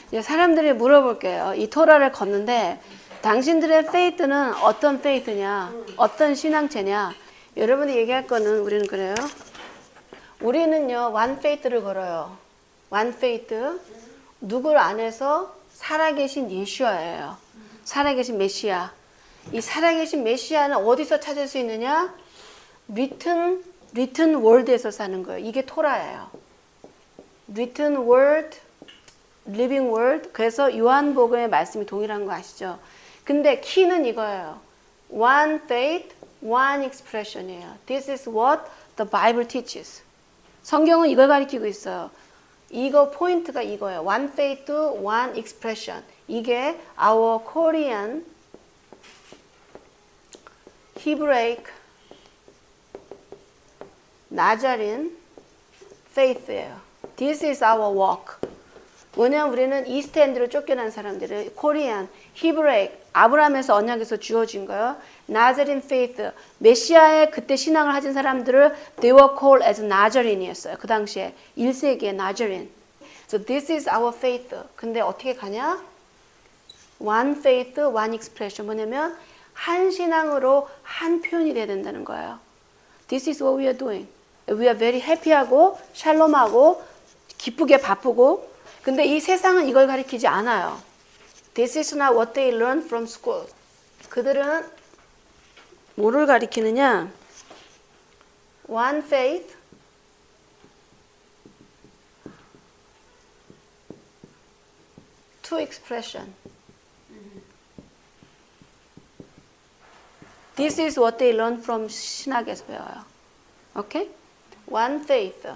이제 사람들이 물어볼게요. 이 토라를 걷는데 당신들의 페이트는 어떤 페이트냐? 어떤 신앙체냐? 여러분이 얘기할 거는 우리는 그래요. 우리는요, one faith를 걸어요. one faith. 누굴 안에서 살아계신 예수아예요. 살아계신 메시아. 이 살아계신 메시아는 어디서 찾을 수 있느냐? written word에서 사는 거예요. 이게 토라예요. written word, living word. 그래서 요한복음의 말씀이 동일한 거 아시죠? 근데 키는 이거예요. one faith, one expression이에요. This is what the Bible teaches. 성경은 이걸 가리키고 있어요. 이거 포인트가 이거예요. One faith, one expression. 이게 our Korean, Hebraic, Nazarene faith예요. This is our walk. 뭐냐면 우리는 이스트엔드로 쫓겨난 사람들을 코리안, 히브레이크, 아브라함에서 언약에서 주어진 거예요. 나자린 페이스, 메시아의 그때 신앙을 가진 사람들을 they were called as 나자린이었어요. 그 당시에 1세기의 나자린. So this is our faith. 근데 어떻게 가냐? One faith, one expression. 뭐냐면 한 신앙으로 한 표현이 돼야 된다는 거예요. This is what we are doing. We are very happy하고 샬롬하고 기쁘게 바쁘고 근데 이 세상은 이걸 가리키지 않아요. This is not what they learn from school. 그들은 뭐를 가리키느냐? One faith, two expression. This is what they learn from 신학에서 배워요. 오케이? One faith.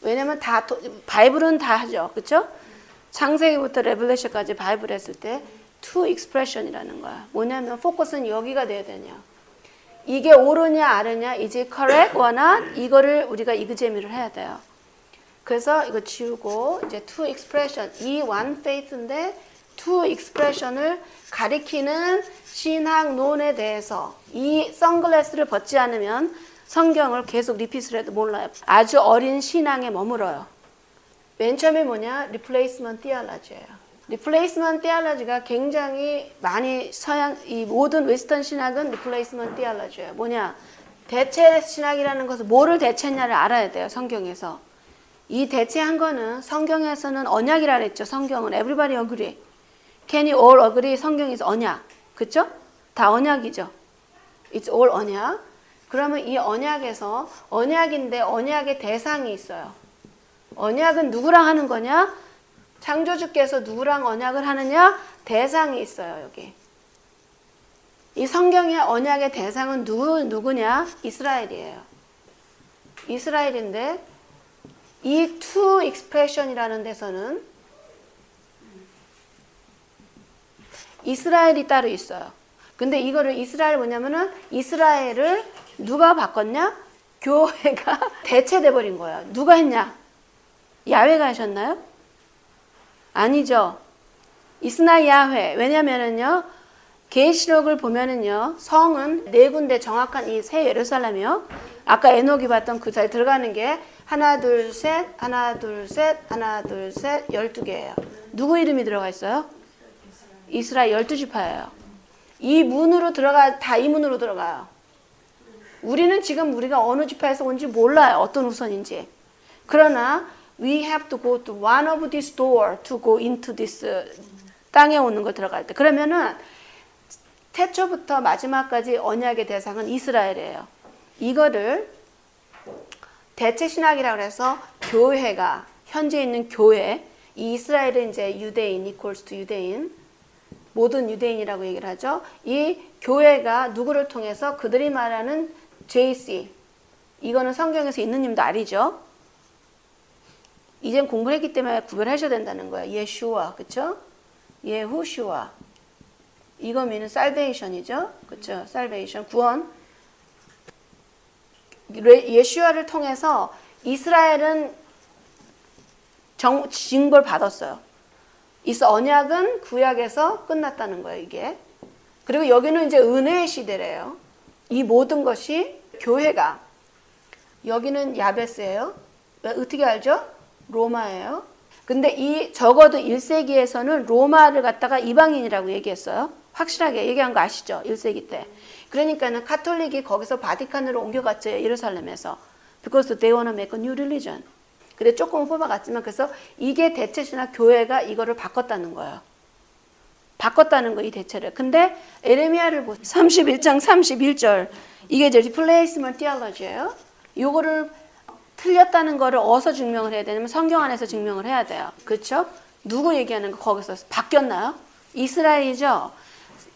왜냐면 다 바이블은 다 하죠. 그렇죠? 창세기부터 레벨레션까지 바이블 했을 때 two expression이라는 거야. 뭐냐면 포커스는 여기가 돼야 되냐. 이게 옳으냐 아르냐 is it correct or not? 이거를 우리가 이그제미를 해야 돼요. 그래서 이거 지우고 이제 two expression. 이 one faith인데 two expression을 가리키는 신학론에 대해서 이 선글라스를 벗지 않으면 성경을 계속 리핏을 해도 몰라요. 아주 어린 신앙에 머물어요. 맨 처음에 뭐냐? Replacement Theology예요. Replacement Theology가 굉장히 많이 이 모든 웨스턴 신학은 Replacement Theology예요. 뭐냐? 대체 신학이라는 것은 뭐를 대체했냐를 알아야 돼요. 성경에서. 이 대체한 거는 성경에서는 언약이라 그랬죠. 성경은 Everybody agree. Can you all agree? 성경에서 언약. 그쵸? 다 언약이죠. It's all 언약. 그러면 이 언약에서 언약인데 언약의 대상이 있어요. 언약은 누구랑 하는 거냐? 창조주께서 누구랑 언약을 하느냐? 대상이 있어요, 여기. 이 성경의 언약의 대상은 누구냐? 이스라엘이에요. 이스라엘인데 이 two expression이라는 데서는 이스라엘이 따로 있어요. 근데 이거를 이스라엘 뭐냐면은 이스라엘을 누가 바꿨냐? 교회가 대체돼 버린 거예요. 누가 했냐? 야훼가 하셨나요? 아니죠. 이스나 야훼. 왜냐면은요. 계시록을 보면은요. 성은 네 군데 정확한 이 새 예루살렘이요. 아까 에녹이 봤던 그 잘 들어가는 게 하나 둘 셋, 하나 둘 셋, 하나 둘 셋 12개예요. 누구 이름이 들어가 있어요? 이스라엘 12지파예요. 이 문으로 다 이 문으로 들어가요. 우리는 지금 우리가 어느 지파에서 온지 몰라요. 어떤 후손인지. 그러나 we have to go to one of this door to go into this 땅에 오는 거 들어갈 때. 그러면은 태초부터 마지막까지 언약의 대상은 이스라엘이에요. 이거를 대체 신학이라고 해서 교회가 현재 있는 교회, 이 이스라엘은 이제 유대인, equals to 유대인, 모든 유대인이라고 얘기를 하죠. 이 교회가 누구를 통해서 그들이 말하는 JC, 이거는 성경에서 있는 님도 알이죠. 이젠 공부를 했기 때문에 구별하셔야 된다는 거예요. 예슈아, 그쵸? 예후슈아. 이거 mean salvation이죠. 그쵸? salvation, 구원. 예슈아를 통해서 이스라엘은 징벌 받았어요. 이 언약은 구약에서 끝났다는 거예요, 이게. 그리고 여기는 이제 은혜의 시대래요. 이 모든 것이 교회가. 여기는 야베스예요. 어떻게 알죠? 로마예요. 그 근데 이 적어도 1세기에서는 로마를 갖다가 이방인이라고 얘기했어요. 확실하게 얘기한 거 아시죠? 1세기 때. 그러니까는 카톨릭이 거기서 바티칸으로 옮겨갔죠. 예루살렘에서. Because they want to make a new religion. 근데 조금 뽑아갔지만 그래서 이게 대체신학 교회가 이거를 바꿨다는 거예요. 바꿨다는 거, 이 대체를. 근데 에레미야를 보세요. 31장 31절. 이게 이제 replacement theology예요. 요거를 틀렸다는 거를 어디서 증명을 해야 되냐면 성경 안에서 증명을 해야 돼요. 그렇죠? 누구 얘기하는 거 거기서 바뀌었나요? 이스라엘이죠.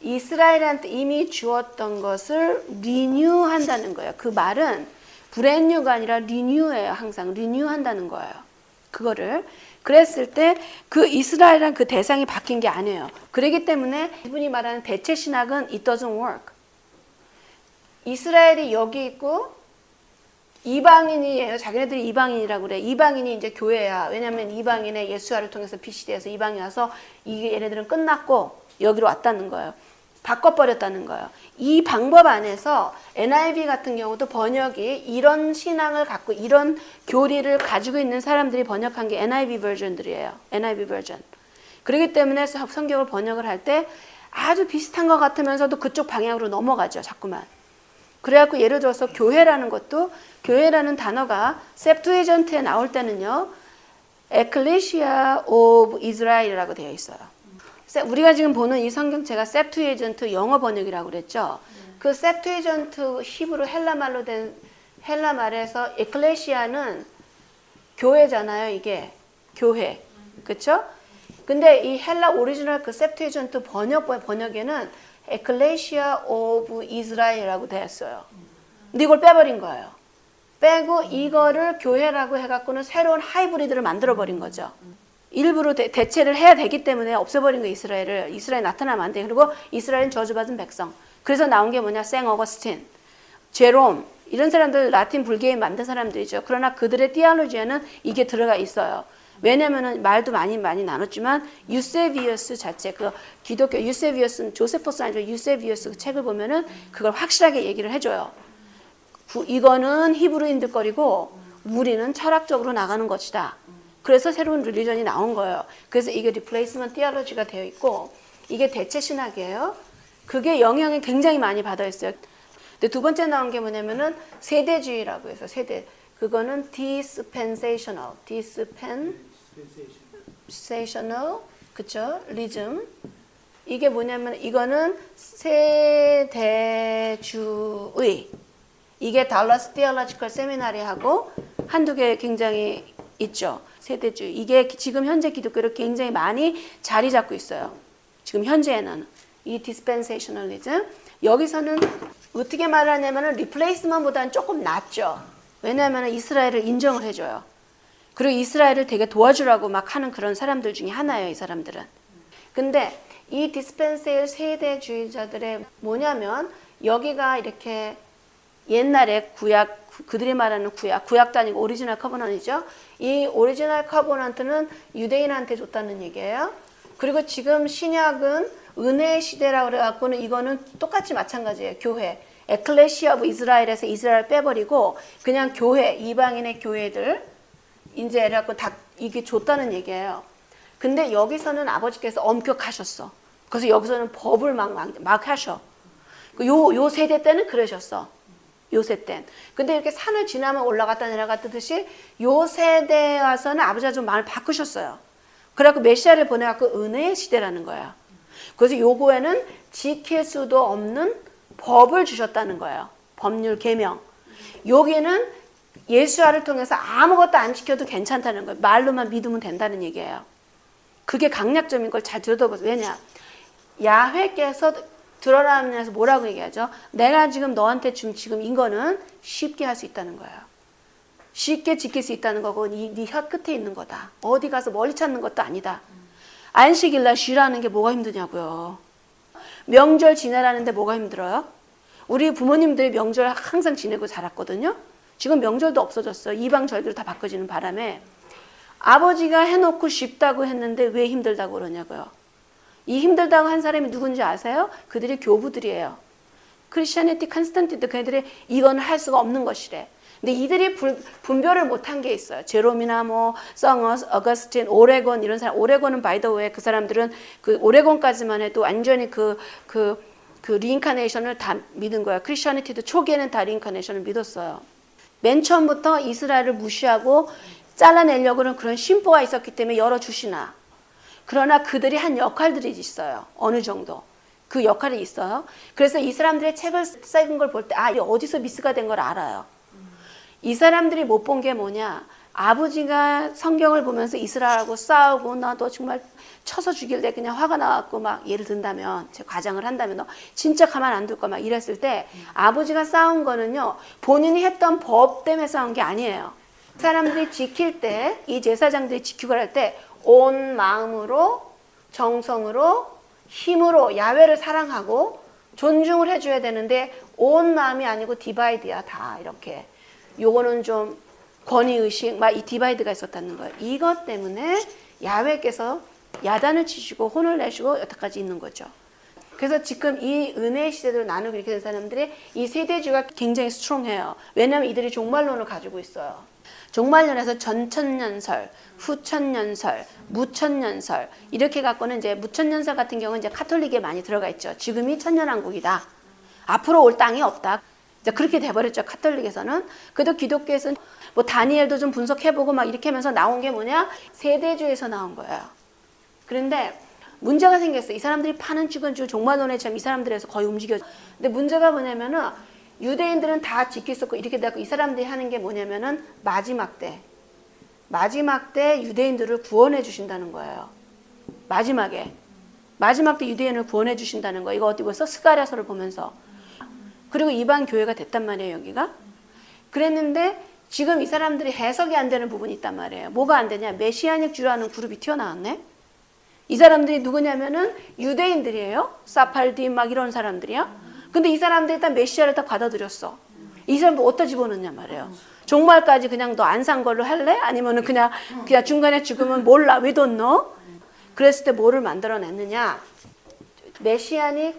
이스라엘한테 이미 주었던 것을 리뉴한다는 거예요. 그 말은 브랜뉴가 아니라 리뉴예요. 항상 리뉴한다는 거예요. 그거를. 그랬을 때 그 이스라엘이란 그 대상이 바뀐 게 아니에요. 그렇기 때문에 이분이 말하는 대체 신학은 it doesn't work. 이스라엘이 여기 있고 이방인이에요. 자기네들이 이방인이라고 그래. 이방인이 이제 교회야. 왜냐하면 이방인의 예수화를 통해서 빛이 돼서 이방이 와서 이게 얘네들은 끝났고 여기로 왔다는 거예요. 바꿔버렸다는 거예요. 이 방법 안에서 NIV 같은 경우도 번역이 이런 신앙을 갖고 이런 교리를 가지고 있는 사람들이 번역한 게 NIV 버전들이에요. NIV 버전. 그렇기 때문에 성경을 번역을 할 때 아주 비슷한 것 같으면서도 그쪽 방향으로 넘어가죠. 자꾸만. 그래갖고 예를 들어서 교회라는 것도 교회라는 단어가 셉투에전트에 나올 때는요. Ecclesia of Israel이라고 되어 있어요. 우리가 지금 보는 이 성경체가 셉투에전트 영어 번역이라고 그랬죠. 그 셉투에전트 히브리 헬라말로 된 헬라말에서 에클레시아는 교회잖아요. 이게 교회, 그렇죠? 근데 이 헬라 오리지널 그 셉투에전트 번역에는 에클레시아 오브 이스라엘이라고 되었어요. 근데 이걸 빼버린 거예요. 빼고 이거를 교회라고 해갖고는 새로운 하이브리드를 만들어버린 거죠. 일부러 대체를 해야 되기 때문에 없애버린 거 이스라엘을. 이스라엘 나타나면 안 돼. 그리고 이스라엘은 저주받은 백성. 그래서 나온 게 뭐냐? 생 어거스틴, 제롬 이런 사람들 라틴 불교에 만든 사람들이죠. 그러나 그들의 티올로지에는 이게 들어가 있어요. 왜냐면은 말도 많이 나눴지만 유세비우스 자체 그 기독교 유세비우스는 조세포스 아니죠. 유세비우스 그 책을 보면은 그걸 확실하게 얘기를 해줘요. 이거는 히브리인들 거리고 우리는 철학적으로 나가는 것이다. 그래서 새로운 릴리전이 나온 거예요. 그래서 이게 리플레이스먼트 티올로지가 되어 있고 이게 대체 신학이에요. 그게 영향이 굉장히 많이 받아 있어요. 근데 두 번째 나온 게 뭐냐면은 세대주의라고 해서 세대. 그거는 dispensational, 그쵸? 리즘. 이게 뭐냐면 이거는 세대주의. 이게 달라스 티올로지컬 세미나리하고 한두 개 굉장히 있죠. 세대주의. 이게 지금 현재 기독교를 굉장히 많이 자리 잡고 있어요. 지금 현재에는 이 dispensationalism. 여기서는 어떻게 말하냐면은 리플레이스먼트보다는 조금 낫죠. 왜냐하면 이스라엘을 인정을 해줘요. 그리고 이스라엘을 되게 도와주라고 막 하는 그런 사람들 중에 하나예요. 이 사람들은. 근데 이 디스펜세일 세대주의자들의 뭐냐면 여기가 이렇게 옛날에 구약, 그들이 말하는 구약도 아니고 오리지널 커버넌트죠. 이 오리지널 커버넌트는 유대인한테 줬다는 얘기예요. 그리고 지금 신약은 은혜의 시대라고 그래갖고는 이거는 똑같이 마찬가지예요. 교회. 에클레시아 오브 이스라엘에서 이스라엘 빼버리고 그냥 교회, 이방인의 교회들 이제 그래갖고 다 이게 줬다는 얘기예요. 근데 여기서는 아버지께서 엄격하셨어. 그래서 여기서는 법을 막 하셔. 요 세대 때는 그러셨어. 요새 땐. 근데 이렇게 산을 지나면 올라갔다 내려갔듯이 요 세대에 와서는 아버지가 좀 마음을 바꾸셨어요. 그래갖고 메시아를 보내갖고 은혜의 시대라는 거예요. 그래서 요거에는 지킬 수도 없는 법을 주셨다는 거예요. 법률 계명. 여기는 예수화를 통해서 아무것도 안 지켜도 괜찮다는 거예요. 말로만 믿으면 된다는 얘기예요. 그게 강약점인 걸 잘 들어보세요. 왜냐? 야훼께서 드러나면서 뭐라고 얘기하죠? 내가 지금 너한테 지금 이거는 쉽게 할 수 있다는 거예요. 쉽게 지킬 수 있다는 거고 네 혀 끝에 있는 거다. 어디 가서 멀리 찾는 것도 아니다. 안식일날 쉬라는 게 뭐가 힘드냐고요. 명절 지내라는데 뭐가 힘들어요? 우리 부모님들이 명절 항상 지내고 자랐거든요. 지금 명절도 없어졌어요. 이방 절기로 다 바꿔지는 바람에 아버지가 해놓고 쉽다고 했는데 왜 힘들다고 그러냐고요. 이 힘들다고 한 사람이 누군지 아세요? 그들이 교부들이에요. 크리스천리티 컨스탄티도 그들이 이건 할 수가 없는 것이래. 근데 이들이 분별을 못한 게 있어요. 제롬이나 뭐 어거스틴, 오레곤 이런 사람. 오레곤은 바이 더 웨이 그 사람들은 그 오레곤까지만 해도 완전히 그 리인카네이션을 다 믿은 거야. 크리스천리티도 초기에는 다 리인카네이션을 믿었어요. 맨 처음부터 이스라엘을 무시하고 잘라내려고는 그런 심보가 있었기 때문에 열어주시나. 그러나 그들이 한 역할들이 있어요. 어느 정도. 그 역할이 있어요. 그래서 이 사람들의 책을 쓴 걸 볼 때 이게 어디서 미스가 된 걸 알아요. 이 사람들이 못 본 게 뭐냐. 아버지가 성경을 보면서 이스라엘하고 싸우고 나 너 정말 쳐서 죽일래 그냥 화가 나갖고 막 예를 든다면 제 과장을 한다면 너 진짜 가만 안 둘 거 막 이랬을 때 아버지가 싸운 거는요. 본인이 했던 법 때문에 싸운 게 아니에요. 사람들이 지킬 때 이 제사장들이 지키고 할 때 온 마음으로 정성으로 힘으로 야훼를 사랑하고 존중을 해줘야 되는데 온 마음이 아니고 디바이드야 다 이렇게. 요거는 좀 권위의식 막 이 디바이드가 있었다는 거예요. 이것 때문에 야훼께서 야단을 치시고 혼을 내시고 여태까지 있는 거죠. 그래서 지금 이 은혜의 시대를 나누고 이렇게 된 사람들이 이 세대주의가 굉장히 스트롱해요. 왜냐하면 이들이 종말론을 가지고 있어요. 종말론에서 전천년설, 후천년설, 무천년설 이렇게 갖고는 이제 무천년설 같은 경우는 이제 카톨릭에 많이 들어가 있죠. 지금이 천년왕국이다. 앞으로 올 땅이 없다. 이제 그렇게 돼버렸죠. 카톨릭에서는. 그래도 기독교에서는 뭐 다니엘도 좀 분석해보고 막 이렇게 하면서 나온 게 뭐냐? 세대주에서 나온 거예요. 그런데 문제가 생겼어요. 이 사람들이 파는 찍은주 종말론에처럼 이 사람들에서 거의 움직여. 근데 문제가 뭐냐면은 유대인들은 다 지켰었고 이렇게 되고 이 사람들이 하는 게 뭐냐면은 마지막 때 유대인들을 구원해 주신다는 거예요. 마지막 때 유대인을 구원해 주신다는 거. 이거 어디 보면서 스가랴서를 보면서. 그리고 이방 교회가 됐단 말이에요, 여기가. 그랬는데 지금 이 사람들이 해석이 안 되는 부분이 있단 말이에요. 뭐가 안 되냐? 메시아닉 주라는 그룹이 튀어나왔네. 이 사람들이 누구냐면은 유대인들이에요. 사팔딘 막 이런 사람들이야. 근데 이 사람들이 일단 메시아를 다 받아들였어. 이 사람들 어디다 집어넣냐 말이에요. 종말까지 그냥 너 안 산 걸로 할래? 아니면은 그냥 중간에 죽으면 몰라. We don't know. 그랬을 때 뭐를 만들어냈느냐? 메시아닉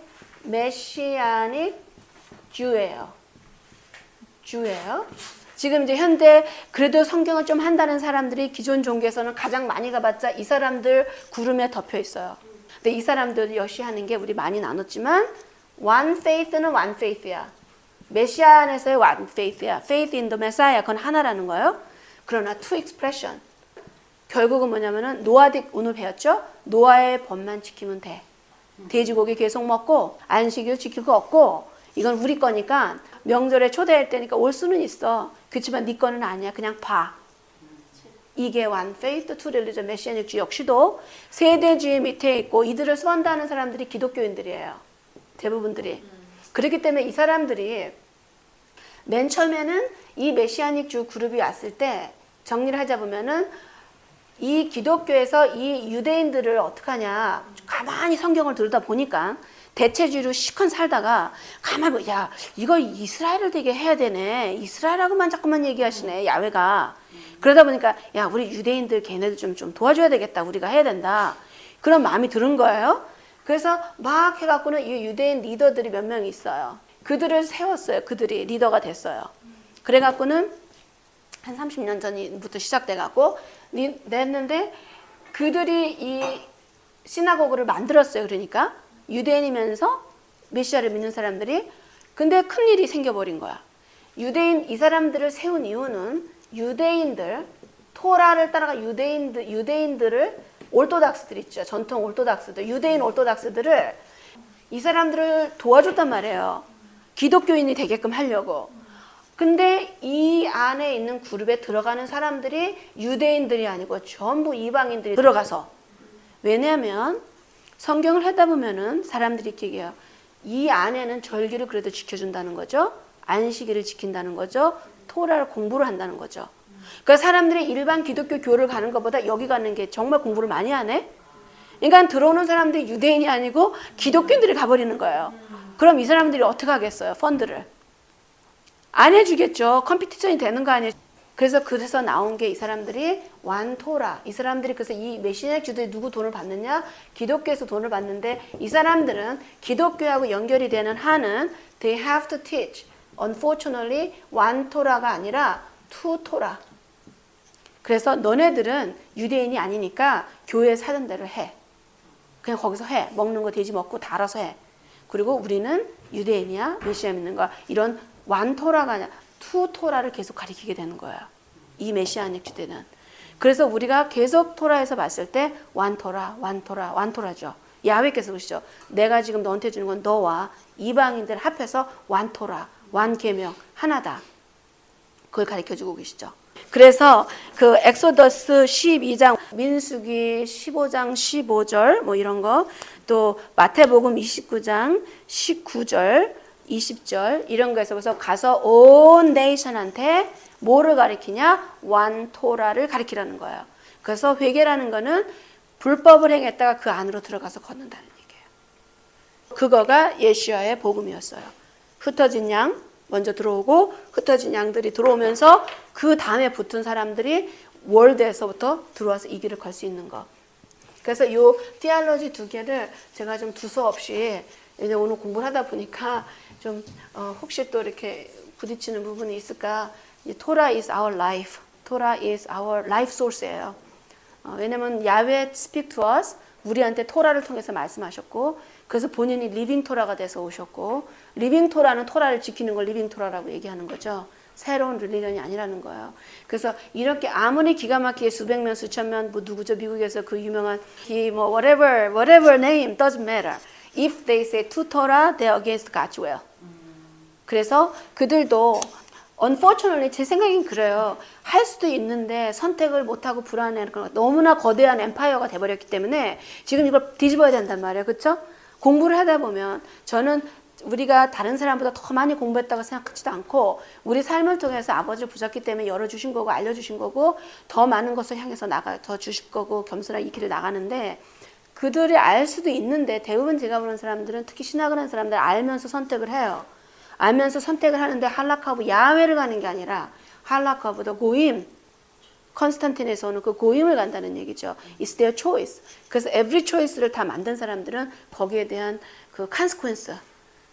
주예요. 지금 이제 현대 그래도 성경을 좀 한다는 사람들이 기존 종교에서는 가장 많이 가봤자 이 사람들 구름에 덮여 있어요. 근데 이 사람들 역시 하는 게 우리 많이 나눴지만 one faith는 one faith야. 메시아 안에서의 one faith야. faith in the Messiah. 그건 하나라는 거예요. 그러나 two expression. 결국은 뭐냐면은 노아딕 오늘 배웠죠? 노아의 법만 지키면 돼. 돼지고기 계속 먹고 안식일 지킬 거 없고 이건 우리 거니까 명절에 초대할 때니까 올 수는 있어. 그렇지만 네 거는 아니야. 그냥 봐. 이게 one faith, two religion, 메시아닉주의 역시도 세대주의 밑에 있고 이들을 선다는 사람들이 기독교인들이에요. 대부분들이. 그렇기 때문에 이 사람들이 맨 처음에는 이 메시아닉주 그룹이 왔을 때 정리를 하자 보면은 이 기독교에서 이 유대인들을 어떡하냐 가만히 성경을 들여다 보니까 대체주의로 시컨 살다가 가만히 보면 야 이거 이스라엘을 되게 해야 되네. 이스라엘하고만 자꾸만 얘기하시네. 야훼가. 그러다 보니까 야 우리 유대인들 걔네들 좀 도와줘야 되겠다. 우리가 해야 된다. 그런 마음이 드는 거예요. 그래서 막 해갖고는 이 유대인 리더들이 몇 명 있어요. 그들을 세웠어요. 그들이 리더가 됐어요. 그래갖고는 한 30년 전부터 시작돼갖고 냈는데 그들이 이 시나고그를 만들었어요. 그러니까 유대인이면서 메시아를 믿는 사람들이. 근데 큰일이 생겨버린 거야. 유대인 이 사람들을 세운 이유는 유대인들 토라를 따라가 유대인들을 올토닥스들 있죠. 전통 올토닥스들 유대인 올토닥스들을 이 사람들을 도와줬단 말이에요. 기독교인이 되게끔 하려고. 근데 이 안에 있는 그룹에 들어가는 사람들이 유대인들이 아니고 전부 이방인들이 들어가서. 왜냐하면 성경을 하다 보면은 사람들이 이렇게 얘기해요. 이 안에는 절기를 그래도 지켜준다는 거죠. 안식일을 지킨다는 거죠. 토라를 공부를 한다는 거죠. 그러니까 사람들이 일반 기독교 교를 가는 것보다 여기 가는 게 정말 공부를 많이 하네. 그러니까 들어오는 사람들이 유대인이 아니고 기독교인들이 가버리는 거예요. 그럼 이 사람들이 어떻게 하겠어요? 펀드를. 안 해주겠죠. 컴피티션이 되는 거 아니에요. 그래서 나온 게 이 사람들이 완토라. 이 사람들이 그래서 이 메시아닉 주들이 누구 돈을 받느냐? 기독교에서 돈을 받는데 이 사람들은 기독교하고 연결이 되는 한은 they have to teach unfortunately one 토라가 아니라 two 토라. 그래서 너네들은 유대인이 아니니까 교회 사는 대로 해. 그냥 거기서 해. 먹는 거 돼지 먹고 다 알아서 해. 그리고 우리는 유대인이야. 메시아 믿는 거야. 이런 one 토라가 아니라 two 토라를 계속 가리키게 되는 거예요. 이 메시아닉 주대는. 그래서 우리가 계속 토라에서 봤을 때 완토라, 완토라, 완토라죠. 야훼께서 그러시죠. 내가 지금 너한테 주는 건 너와 이방인들 합해서 완토라, 완계명 하나다. 그걸 가르쳐주고 계시죠. 그래서 그 엑소더스 12장, 민수기 15장 15절 뭐 이런 거, 또 마태복음 29장 19절 20절 이런 거에서 그래서 가서 온 네이션한테 뭐를 가리키냐? 완토라를 가리키라는 거예요. 그래서 회개라는 거는 불법을 행했다가 그 안으로 들어가서 걷는다는 얘기예요. 그거가 예수야의 복음이었어요. 흩어진 양 먼저 들어오고 흩어진 양들이 들어오면서 그 다음에 붙은 사람들이 월드에서부터 들어와서 이 길을 걸 수 있는 거. 그래서 요 티알로지 두 개를 제가 좀 두서없이 이제 오늘 공부를 하다 보니까 좀 혹시 또 이렇게 부딪히는 부분이 있을까? 토라 is our life. 토라 is our life source예요. 왜냐면 야훼 speak to us. 우리한테 토라를 통해서 말씀하셨고 그래서 본인이 리빙 토라가 돼서 오셨고 리빙 토라는 토라를 지키는 걸 리빙 토라라고 얘기하는 거죠. 새로운 릴리전이 아니라는 거예요. 그래서 이렇게 아무리 기가 막히게 수백 명 수천 명 뭐 누구죠 미국에서 그 유명한 뭐 whatever name doesn't matter. If they say to Torah, they're against God's will. 그래서 그들도 unfortunately 제 생각엔 그래요. 할 수도 있는데 선택을 못하고 불안해하는 거 너무나 거대한 엠파이어가 돼버렸기 때문에 지금 이걸 뒤집어야 된단 말이에요. 그렇죠? 공부를 하다 보면 저는 우리가 다른 사람보다 더 많이 공부했다고 생각하지도 않고 우리 삶을 통해서 아버지를 부셨기 때문에 열어주신 거고 알려주신 거고 더 많은 것을 향해서 더 주실 거고 겸손하게 이 길을 나가는데 그들이 알 수도 있는데 대부분 제가 보는 사람들은 특히 신학을 하는 사람들 알면서 선택을 해요. 알면서 선택을 하는데 할라카브 야훼를 가는 게 아니라 할라카브도 고임 컨스탄틴에서 오는 그 고임을 간다는 얘기죠. It's their choice. 그래서 every choice를 다 만든 사람들은 거기에 대한 그 consequence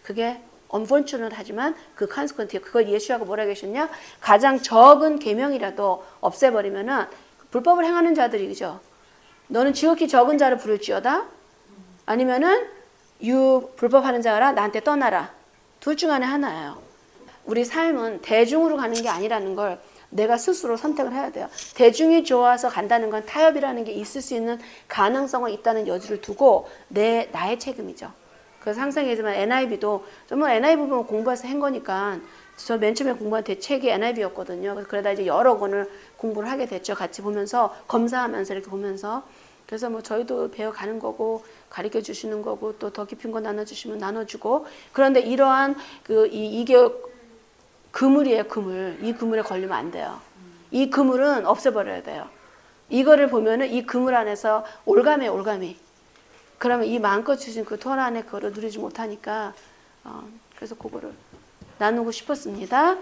그게 unfortunate 하지만 그 consequence 그걸 예수하고 뭐라 계셨냐? 가장 적은 계명이라도 없애버리면은 불법을 행하는 자들이 그죠? 너는 지극히 적은 자를 부를지어다 아니면은 불법하는 자라 나한테 떠나라. 둘 중 안에 하나예요. 우리 삶은 대중으로 가는 게 아니라는 걸 내가 스스로 선택을 해야 돼요. 대중이 좋아서 간다는 건 타협이라는 게 있을 수 있는 가능성은 있다는 여지를 두고 나의 책임이죠. 그래서 항상 얘기하지만 NIV도 정말 NIV 보면 공부해서 한 거니까 저 맨 처음에 공부한 대책이 NIV였거든요. 그러다 이제 여러 권을 공부를 하게 됐죠. 같이 보면서 검사하면서 이렇게 보면서 그래서 뭐 저희도 배워가는 거고 가르쳐 주시는 거고 또 더 깊은 거 나눠주시면 나눠주고 그런데 이러한 이게 그물이에요. 그물. 이 그물에 걸리면 안 돼요. 이 그물은 없애버려야 돼요. 이거를 보면은 이 그물 안에서 올가미 그러면 이 마음껏 주신 그 토라 안에 그거를 누리지 못하니까 그래서 그거를 나누고 싶었습니다.